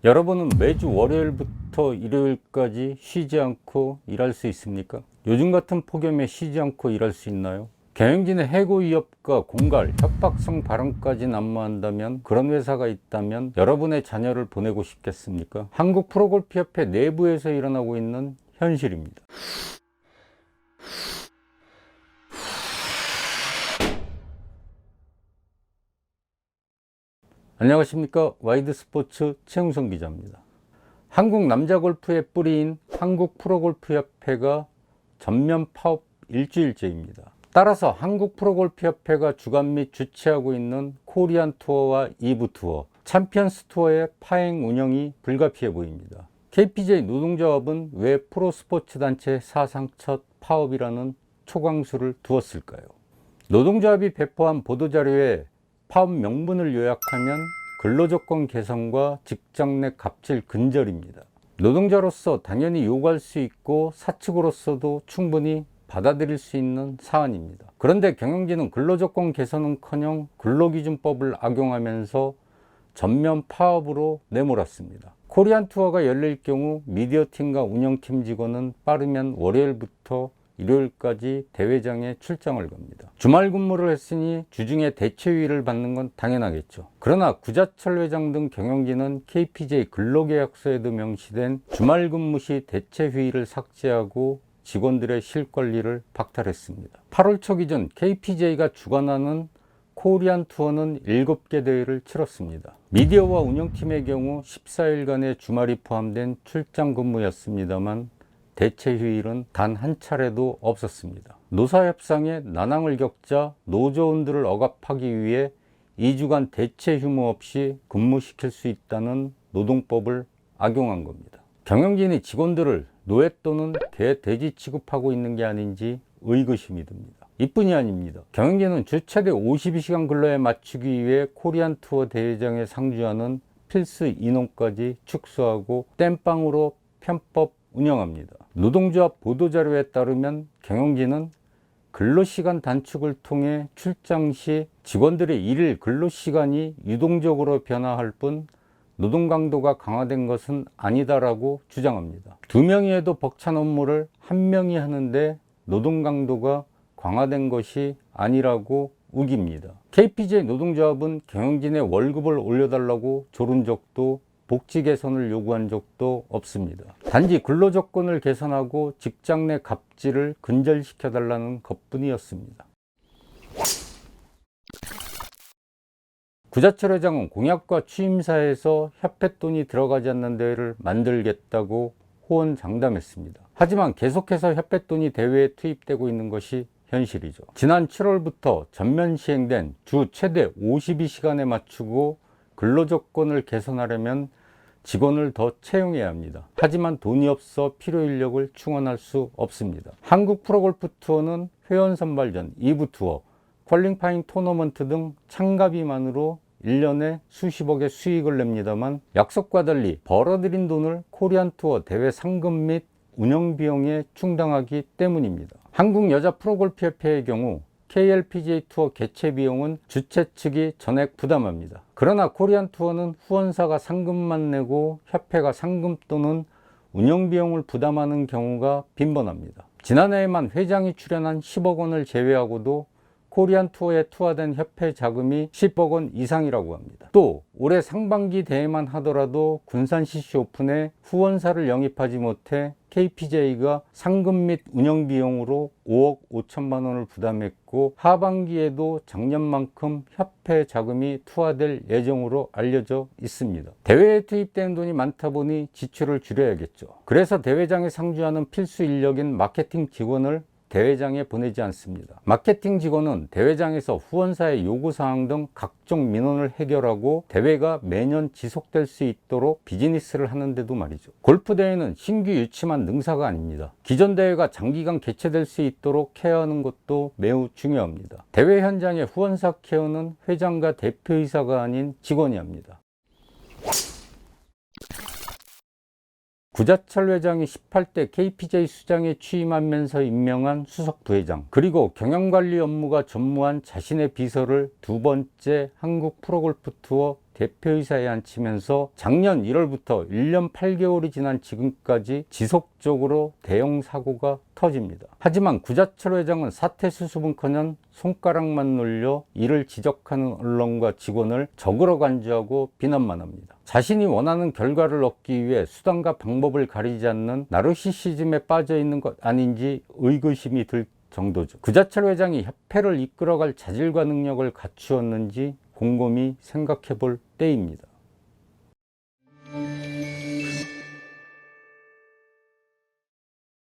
여러분은 매주 월요일부터 일요일까지 쉬지 않고 일할 수 있습니까? 요즘 같은 폭염에 쉬지 않고 일할 수 있나요? 경영진의 해고 위협과 공갈, 협박성 발언까지 난무한다면, 그런 회사가 있다면 여러분의 자녀를 보내고 싶겠습니까? 한국 프로골프협회 내부에서 일어나고 있는 현실입니다. 안녕하십니까, 와이드스포츠 최웅성 기자입니다. 한국 남자골프의 뿌리인 한국 프로골프협회가 전면 파업 일주일째입니다. 따라서 한국 프로골프협회가 주관 및 주최하고 있는 코리안 투어와 이브 투어, 챔피언스 투어의 파행 운영이 불가피해 보입니다. KPJ 노동조합은 왜 프로스포츠 단체 사상 첫 파업이라는 초강수를 두었을까요? 노동조합이 배포한 보도자료에 파업 명분을 요약하면 근로조건 개선과 직장 내 갑질 근절입니다. 노동자로서 당연히 요구할 수 있고 사측으로서도 충분히 받아들일 수 있는 사안입니다. 그런데 경영진은 근로조건 개선은커녕 근로기준법을 악용하면서 전면 파업으로 내몰았습니다. 코리안 투어가 열릴 경우 미디어팀과 운영팀 직원은 빠르면 월요일부터 일요일까지 대회장에 출장을 갑니다. 주말 근무를 했으니 주중에 대체휴일을 받는 건 당연하겠죠. 그러나 구자철 회장 등 경영진은 KPJ 근로계약서에도 명시된 주말 근무 시 대체휴일을 삭제하고 직원들의 실 권리를 박탈했습니다. 8월 초 기준 KPJ가 주관하는 코리안 투어는 7개 대회를 치렀습니다. 미디어와 운영팀의 경우 14일간의 주말이 포함된 출장 근무였습니다만 대체 휴일은 단 한 차례도 없었습니다. 노사협상에 난항을 겪자 노조원들을 억압하기 위해 2주간 대체 휴무 없이 근무시킬 수 있다는 노동법을 악용한 겁니다. 경영진이 직원들을 노예 또는 개 돼지 취급하고 있는 게 아닌지 의구심이 듭니다. 이뿐이 아닙니다. 경영진은 주 최대 52시간 근로에 맞추기 위해 코리안 투어 대회장에 상주하는 필수 인원까지 축소하고 땜빵으로 편법 운영합니다. 노동조합 보도자료에 따르면 경영진은 근로시간 단축을 통해 출장 시 직원들의 일일 근로시간이 유동적으로 변화할 뿐 노동 강도가 강화된 것은 아니다라고 주장합니다. 2명이 해도 벅찬 업무를 1명이 하는데 노동 강도가 강화된 것이 아니라고 우깁니다. KPJ 노동조합은 경영진의 월급을 올려달라고 조른 적도 복지 개선을 요구한 적도 없습니다. 단지 근로조건을 개선하고 직장 내 갑질을 근절시켜달라는 것뿐이었습니다. 구자철 회장은 공약과 취임사에서 협회 돈이 들어가지 않는 대회를 만들겠다고 호언장담했습니다. 하지만 계속해서 협회 돈이 대회에 투입되고 있는 것이 현실이죠. 지난 7월부터 전면 시행된 주 최대 52시간에 맞추고 근로조건을 개선하려면 직원을 더 채용해야 합니다. 하지만 돈이 없어 필요 인력을 충원할 수 없습니다. 한국 프로골프 투어는 회원 선발전, 2부 투어, 퀄링파잉 토너먼트 등 참가비만으로 1년에 수십억의 수익을 냅니다만 약속과 달리 벌어들인 돈을 코리안 투어 대회 상금 및 운영 비용에 충당하기 때문입니다. 한국 여자 프로골프협회의 경우 KLPGA 투어 개최 비용은 주최 측이 전액 부담합니다. 그러나 코리안 투어는 후원사가 상금만 내고 협회가 상금 또는 운영 비용을 부담하는 경우가 빈번합니다. 지난해에만 회장이 출연한 10억 원을 제외하고도 코리안 투어에 투하된 협회 자금이 10억 원 이상이라고 합니다. 또 올해 상반기 대회만 하더라도 군산 CC 오픈에 후원사를 영입하지 못해 KPJ가 상금 및 운영 비용으로 5억 5천만 원을 부담했고 하반기에도 작년만큼 협회 자금이 투하될 예정으로 알려져 있습니다. 대회에 투입되는 돈이 많다 보니 지출을 줄여야겠죠. 그래서 대회장에 상주하는 필수 인력인 마케팅 직원을 대회장에 보내지 않습니다. 마케팅 직원은 대회장에서 후원사의 요구사항 등 각종 민원을 해결하고 대회가 매년 지속될 수 있도록 비즈니스를 하는데도 말이죠. 골프대회는 신규 유치만 능사가 아닙니다. 기존 대회가 장기간 개최될 수 있도록 케어하는 것도 매우 중요합니다. 대회 현장의 후원사 케어는 회장과 대표이사가 아닌 직원이 합니다. 구자철 회장이 18대 KPJ 수장에 취임하면서 임명한 수석 부회장, 그리고 경영관리 업무가 전무한 자신의 비서를 두 번째 한국 프로골프 투어 대표이사에 앉히면서 작년 1월부터 1년 8개월이 지난 지금까지 지속적으로 대형 사고가 터집니다. 하지만 구자철 회장은 사퇴 수습은커녕 손가락만 놀려 이를 지적하는 언론과 직원을 적으로 간주하고 비난만 합니다. 자신이 원하는 결과를 얻기 위해 수단과 방법을 가리지 않는 나르시시즘에 빠져 있는 것 아닌지 의구심이 들 정도죠. 구자철 회장이 협회를 이끌어갈 자질과 능력을 갖추었는지 곰곰이 생각해 볼 때입니다.